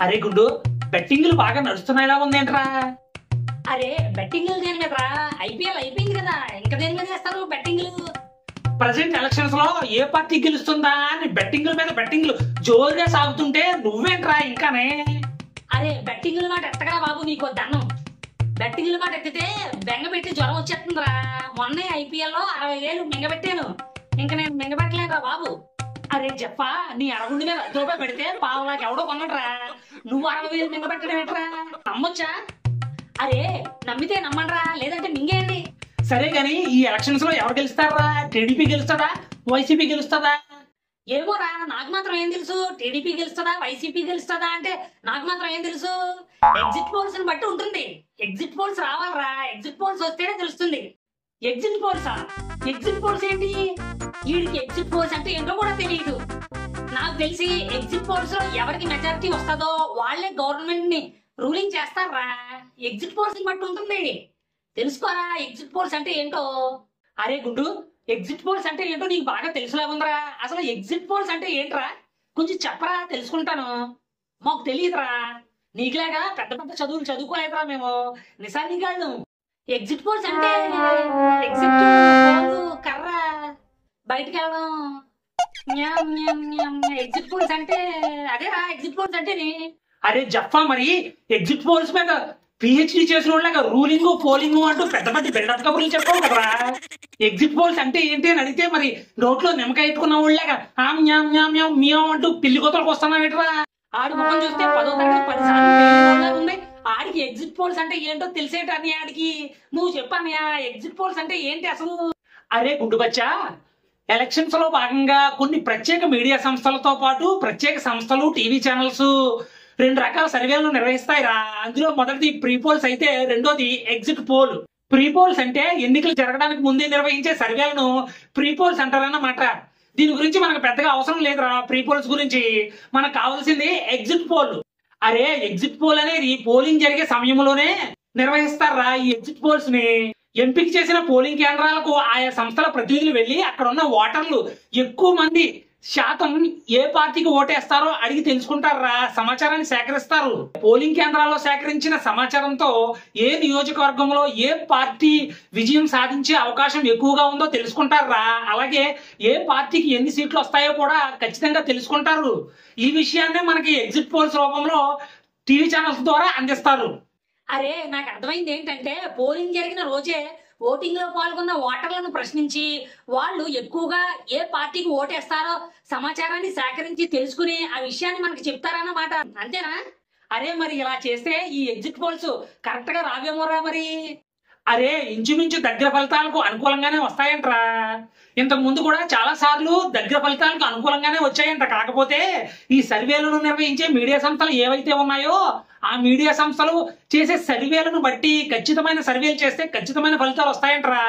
అరే గుడ్డు, బెట్టింగ్లు బాగా నడుస్తున్నాయిలా ఉందేంట్రా? అరే బెట్టింగ్ దేని మీద ఐపీఎల్ అయిపోయింది కదా, ఇంకా దేని మీద చేస్తారు బెట్టింగ్లు? ప్రజెంట్ ఎలక్షన్స్ లో ఏ పార్టీ గెలుస్తుందా అని బెట్టింగ్ల మీద బెట్టింగ్లు జోరుగా సాగుతుంటే నువ్వేంట్రా ఇంకానే? అరే బెట్టింగ్ల మాట ఎత్తగా బాబు, నీకు దండం. బెట్టింగ్ల మాట ఎత్తితే బెంగపెట్టి జ్వరం వచ్చేస్తుందిరా. మొన్నే ఐపీఎల్ లో 60,000 మింగబెట్టాను. ఇంకా నేను మింగబెట్టలేనురా బాబు. అరే చెప్పా, నీ అరగుండి మీద రూపాయి పెడితే పావులాకి ఎవడో కొనట్రా, నువ్వు 60,000 మింగబెట్టడం ఏంట్రా? నమ్మొచ్చా? అరే నమ్మితే నమ్మండ్రా, లేదంటే మింగేయండి. సరే గాని ఈ ఎలక్షన్స్ లో ఎవరు గెలుస్తారా? టీడీపీ గెలుస్తుందా, వైసీపీ గెలుస్తుందా? ఏమోరా, నాకు మాత్రం ఏం తెలుసు? టీడీపీ గెలుస్తుందా వైసీపీ గెలుస్తుందా అంటే నాకు మాత్రం ఏం తెలుసు? ఎగ్జిట్ పోల్స్ బట్టి ఉంటుంది. ఎగ్జిట్ పోల్స్ రావాలరా, ఎగ్జిట్ పోల్స్ వస్తేనే తెలుస్తుంది. ఎగ్జిట్ పోల్సా? ఎగ్జిట్ పోల్స్ ఏంటి? వీడికి ఎగ్జిట్ పోల్స్ అంటే ఏంటో కూడా తెలియదు. నాకు తెలిసి ఎగ్జిట్ పోల్స్ లో ఎవరికి మెజారిటీ వస్తుందో వాళ్ళే గవర్నమెంట్ ని రూలింగ్ చేస్తారా. ఎగ్జిట్ పోల్స్ బట్టి ఉంటుంది. తెలుసుకోరా ఎగ్జిట్ పోల్స్ అంటే ఏంటో. అరే గుండు, ఎగ్జిట్ పోల్స్ అంటే ఏంటో నీకు బాగా తెలుసులా ఉందిరా. అసలు ఎగ్జిట్ పోల్స్ అంటే ఏంట్రా? కొంచెం చెప్పరా, తెలుసుకుంటాను. మాకు తెలియదురా, నీకులాగా పెద్ద పెద్ద చదువులు చదువుకోలేదురా మేము నిశానిగాళ్ళు. ఎగ్జిట్ పోల్స్ అంటే ఎగ్జిట్ పోల్ కర్ర బయటికి వెళ్ళడం. ఎగ్జిట్ పోల్స్ అంటే అదేరా ఎగ్జిట్ పోల్స్ అంటేనే. అరే జఫా, మరి ఎగ్జిట్ పోల్స్ మీద పిహెచ్డి చేసిన వాళ్ళగా రూలింగ్ పోలింగ్ అంటూ పెద్ద పెద్ద బిల్డప్ కబుర్లు చెప్పావు కదరా. ఎగ్జిట్ పోల్స్ అంటే ఏంటి అని అడిగితే మరి నోట్లో నిమ్మకాయ ఎట్టుకున్న వాళ్ళగా మియాం అంటూ పిల్లి కొత్తలకు వస్తున్నావేట్రా? ఆడి ముఖం చూస్తే 10వ తరగతి 10 సార్లు ఉంది. ఆడికి ఎగ్జిట్ పోల్స్ అంటే ఏంటో తెలిసేటని ఆడికి. నువ్వు చెప్పానయా ఎగ్జిట్ పోల్స్ అంటే ఏంటి అసలు? అరే గుండు బచ్చా, ఎలక్షన్స్ లో భాగంగా కొన్ని ప్రత్యేక మీడియా సంస్థలతో పాటు ప్రత్యేక సంస్థలు, టీవీ ఛానల్స్ 2 రకాల సర్వేలను నిర్వహిస్తాయిరా. అందులో మొదటిది ప్రీ పోల్స్ అయితే రెండోది ఎగ్జిట్ పోల్. ప్రీ పోల్స్ అంటే ఎన్నికలు జరగడానికి ముందే నిర్వహించే సర్వేలను ప్రీ పోల్స్ అంటారన్నమాట. దీని గురించి మనకు పెద్దగా అవసరం లేదురా. ప్రీ పోల్స్ గురించి మనకు కావాల్సింది ఎగ్జిట్ పోల్. అరే ఎగ్జిట్ పోల్ అనేది పోలింగ్ జరిగే సమయంలోనే నిర్వహిస్తారా. ఈ ఎగ్జిట్ పోల్స్ ని ఎంపిక చేసిన పోలింగ్ కేంద్రాలకు ఆయా సంస్థల ప్రతినిధులు వెళ్లి అక్కడ ఉన్న ఓటర్లు ఎక్కువ మంది శాతం ఏ పార్టీకి ఓటేస్తారో అడిగి తెలుసుకుంటారా. సమాచారాన్ని సేకరిస్తారు. పోలింగ్ కేంద్రాల్లో సేకరించిన సమాచారంతో ఏ నియోజకవర్గంలో ఏ పార్టీ విజయం సాధించే అవకాశం ఎక్కువగా ఉందో తెలుసుకుంటారా. అలాగే ఏ పార్టీకి ఎన్ని సీట్లు వస్తాయో కూడా ఖచ్చితంగా తెలుసుకుంటారు. ఈ విషయాన్నే మనకి ఎగ్జిట్ పోల్స్ రూపంలో టీవీ ఛానల్స్ ద్వారా అందిస్తారు. అరే నాకు అర్థమైంది ఏంటంటే, పోలింగ్ జరిగిన రోజే ఓటింగ్ లో పాల్గొన్న ఓటర్లను ప్రశ్నించి వాళ్ళు ఎక్కువగా ఏ పార్టీకి ఓటేస్తారో సమాచారాన్ని సేకరించి తెలుసుకుని ఆ విషయాన్ని మనకి చెప్తారన్నమాట. అంతేనా? అరే మరి ఇలా చేస్తే ఈ ఎగ్జిట్ పోల్స్ కరెక్ట్ గా రావేమోరా మరి. అరే ఇంచుమించు దగ్గర ఫలితాలకు అనుకూలంగానే వస్తాయంట్రా. ఇంతకు ముందు కూడా చాలా సార్లు దగ్గర ఫలితాలకు అనుకూలంగానే వచ్చాయంట. కాకపోతే ఈ సర్వేలను నిర్వహించే మీడియా సంస్థలు ఏవైతే ఉన్నాయో ఆ మీడియా సంస్థలు చేసే సర్వేలను బట్టి ఖచ్చితమైన సర్వేలు చేస్తే ఖచ్చితమైన ఫలితాలు వస్తాయంట్రా.